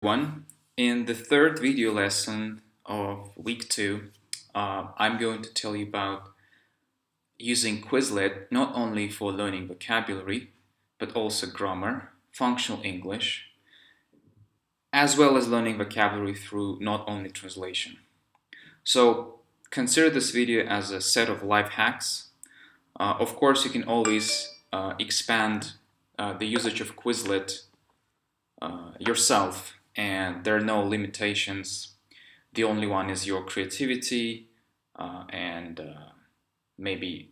One. In the third video lesson of week 2, I'm going to tell you about using Quizlet not only for learning vocabulary, but also grammar, functional English, as well as learning vocabulary through not only translation. So consider this video as a set of life hacks. Of course, you can always expand the usage of Quizlet yourself, and there are no limitations. The only one is your creativity and maybe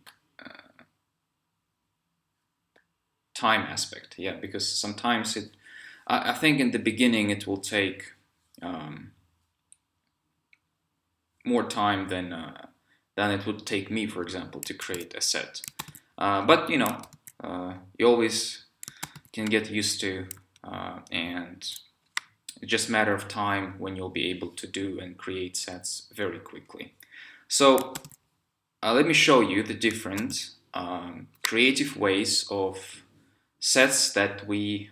time aspect. Yeah, because sometimes I think in the beginning it will take more time than it would take me, for example, to create a set. But you always can get used to, and it's just a matter of time when you'll be able to do and create sets very quickly. So let me show you the different creative ways of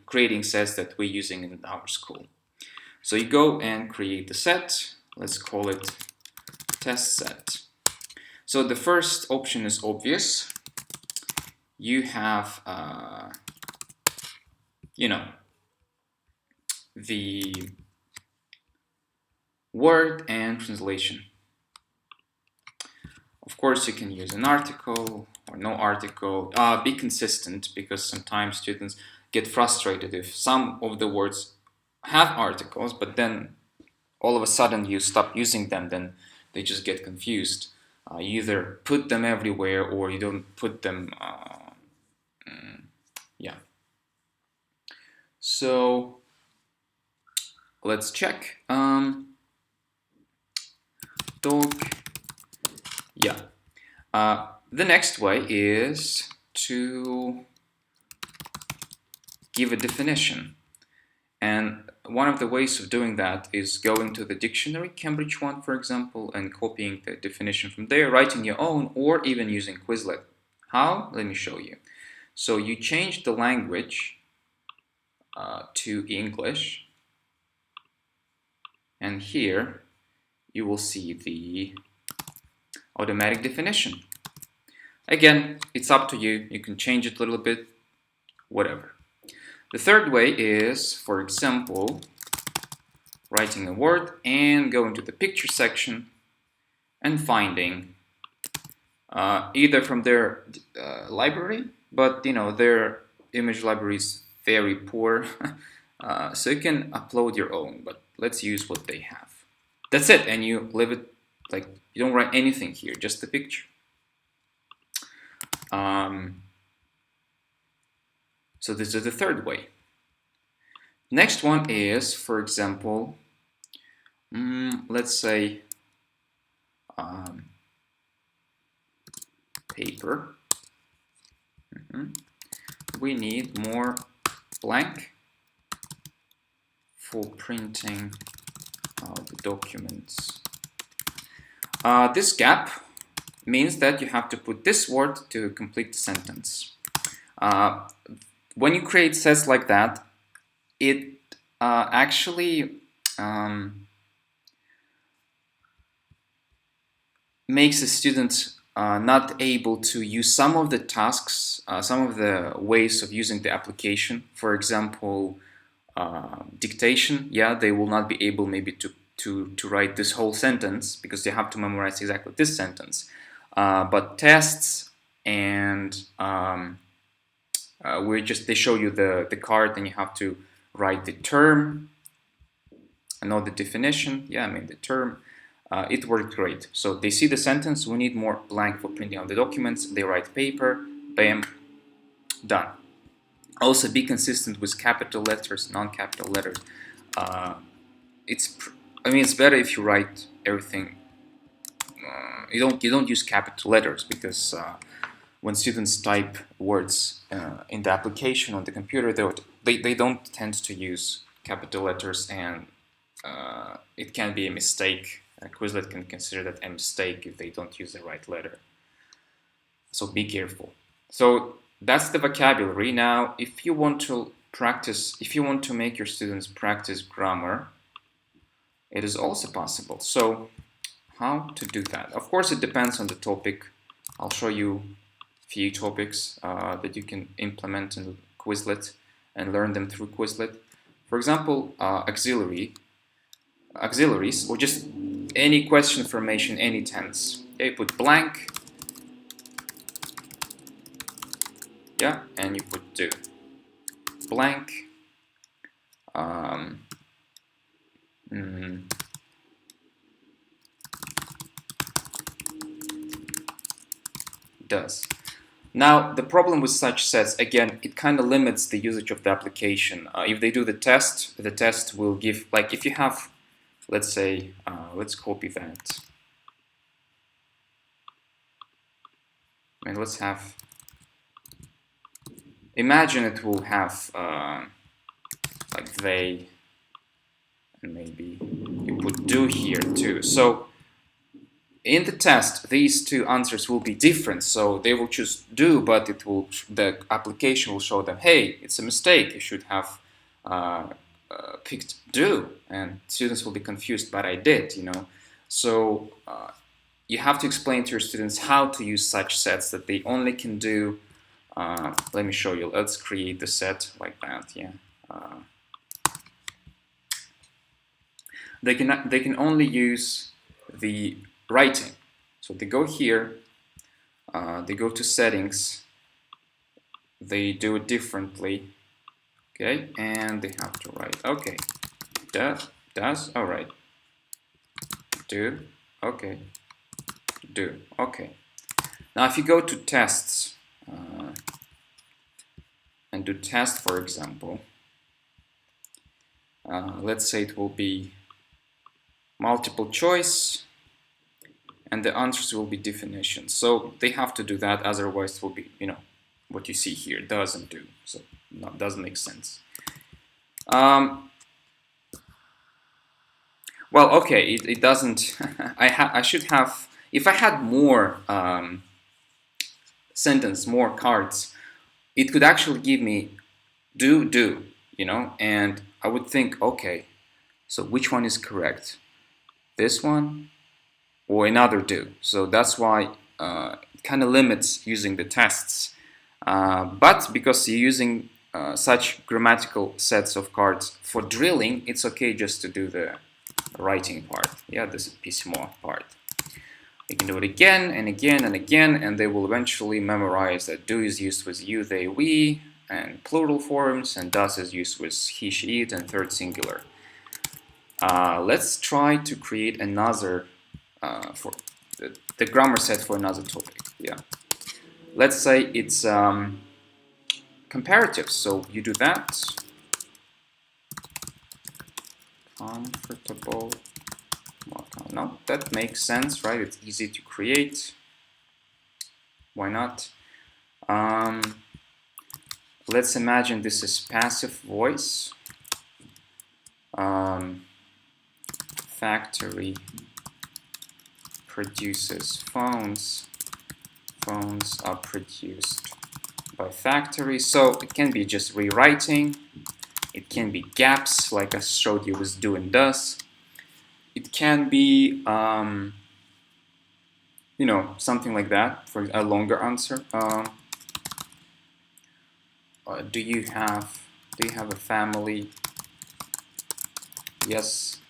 creating sets that we're using in our school. So you go and create the set. Let's call it test set. So the first option is obvious. You have the word and translation. Of course, you can use an article or no article. Be consistent, because sometimes students get frustrated if some of the words have articles, but then all of a sudden you stop using them, then they just get confused. You either put them everywhere or you don't put them. Yeah. So let's check. Dog. Yeah. The next way is to give a definition. And one of the ways of doing that is going to the dictionary, Cambridge one, for example, and copying the definition from there, writing your own, or even using Quizlet. How? Let me show you. So you change the language to English, and here you will see the automatic definition. Again, it's up to you. You can change it a little bit, whatever. The third way is, for example, writing a word and going to the picture section and finding either from their library, but their image library is very poor, so you can upload your own, but let's use what they have. That's it, and you leave it like you don't write anything here, just the picture. So this is the third way. Next one is, for example, let's say paper. We need more blank for printing the documents. This gap means that you have to put this word to complete the sentence. When you create sets like that, it actually makes the student not able to use some of the tasks, some of the ways of using the application. For example, dictation. Yeah, they will not be able maybe to write this whole sentence because they have to memorize exactly this sentence. But tests and they show you the card, and you have to write the term and know the definition. Yeah, I mean the term. It worked great. So they see the sentence, we need more blank for printing out the documents. They write paper, bam, done. Also be consistent with capital letters, non-capital letters. It's better if you write everything. You don't use capital letters, because when students type words in the application on the computer, they don't tend to use capital letters, and it can be a mistake. Quizlet can consider that a mistake if they don't use the right letter. So be careful. So that's the vocabulary. Now, if you want to practice, if you want to make your students practice grammar, it is also possible. So how to do that? Of course, it depends on the topic. I'll show you a few topics that you can implement in Quizlet and learn them through Quizlet. For example, auxiliaries, or just any question formation, any tense. Okay, put blank, yeah, and you put do. Blank, does. Now, the problem with such sets, again, it kind of limits the usage of the application. If they do the test will give, like if you have, let's say, let's copy that. And let's have, imagine it will have, like they, and maybe you put do here too. So in the test, these two answers will be different, so they will choose do, but it will, the application will show them, hey, it's a mistake, you should have picked do, and students will be confused, but I did, you know. So you have to explain to your students how to use such sets that they only can do, let me show you, let's create the set like that, yeah. They can only use the writing. So they go here, they go to settings, they do it differently, okay, and they have to write, okay, does, all right, do, okay, do, okay. Now if you go to tests and do test, for example, let's say it will be multiple choice, and the answers will be definitions. So they have to do that, otherwise it will be, you know, what you see here, doesn't do. So no, it doesn't make sense. Well, okay, it doesn't. I should have, if I had more more cards, it could actually give me do, you know, and I would think, okay, so which one is correct? This one or another do. So that's why it kind of limits using the tests. But because you're using such grammatical sets of cards for drilling, it's okay just to do the writing part. Yeah, this is pismo part. You can do it again and again and again, and they will eventually memorize that do is used with you, they, we, and plural forms, and does is used with he, she, it, and third singular. Let's try to create another for the grammar set for another topic. Yeah, let's say it's comparative. So you do that. Comfortable. No, that makes sense, right? It's easy to create. Why not? Let's imagine this is passive voice. Factory produces phones. Phones are produced by factory. So it can be just rewriting. It can be gaps, like I showed you with do and does. It can be, you know, something like that for a longer answer. Do you have a family? Yes,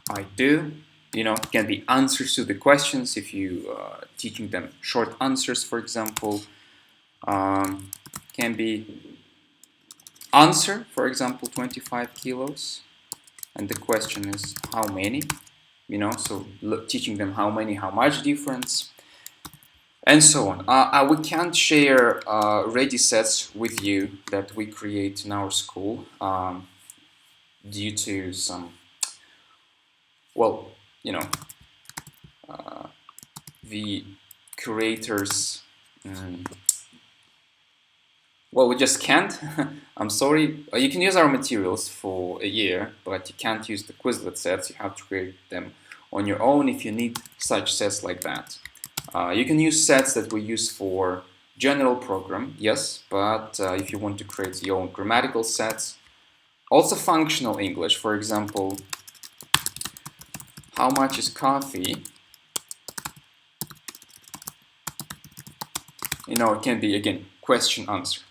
I do. You know, it can be answers to the questions if you teaching them short answers, for example. Can be answer, for example, 25 kilos, and the question is how many, you know, so teaching them how many, how much difference, and so on. We can't share ready sets with you that we create in our school due to some, well, you know, the curators, well, we just can't. I'm sorry. You can use our materials for a year, but you can't use the Quizlet sets. You have to create them on your own if you need such sets like that. You can use sets that we use for General program, yes, but if you want to create your own grammatical sets, also functional English, for example, how much is coffee? It can be, again, question answer.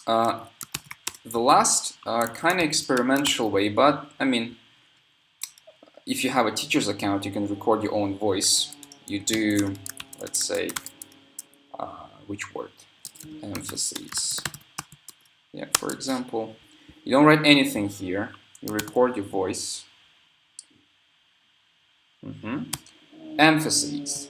The last kind of experimental way, but I mean, if you have a teacher's account, you can record your own voice. You do, let's say, which word? Emphases. Yeah, for example, you don't write anything here. You record your voice. Emphases.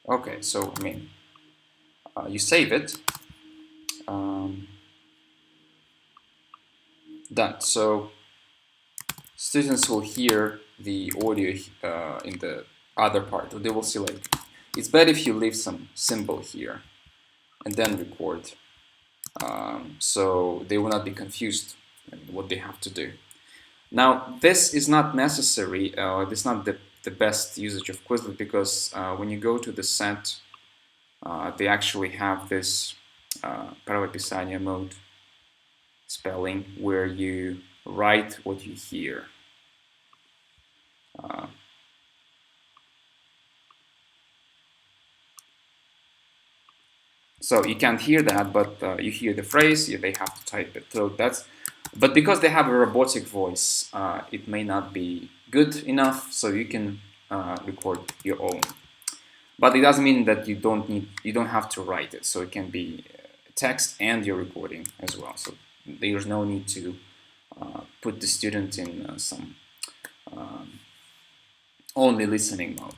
Okay, so I mean, you save it. Done. So students will hear the audio in the other part. They will see, like, it's better if you leave some symbol here and then record, so they will not be confused in what they have to do. Now, this is not necessary. This is not the best usage of Quizlet, because when you go to the set, they actually have this правописание mode spelling, where you write what you hear. So you can't hear that, but you hear the phrase. They have to type it. So but because they have a robotic voice, it may not be good enough. So you can record your own. But it doesn't mean that you don't have to write it. So it can be text and your recording as well. So there's no need to put the student in some only listening mode.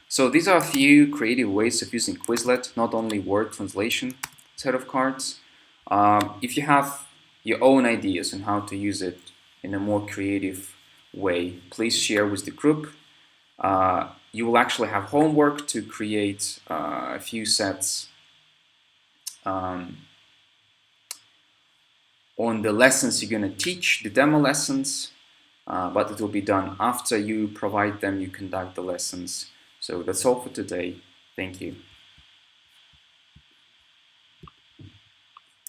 So these are a few creative ways of using Quizlet, not only word translation set of cards. If you have your own ideas on how to use it in a more creative way, please share with the group. You will actually have homework to create a few sets on the lessons you're going to teach, the demo lessons, but it will be done after you provide them, you conduct the lessons. So that's all for today. Thank you.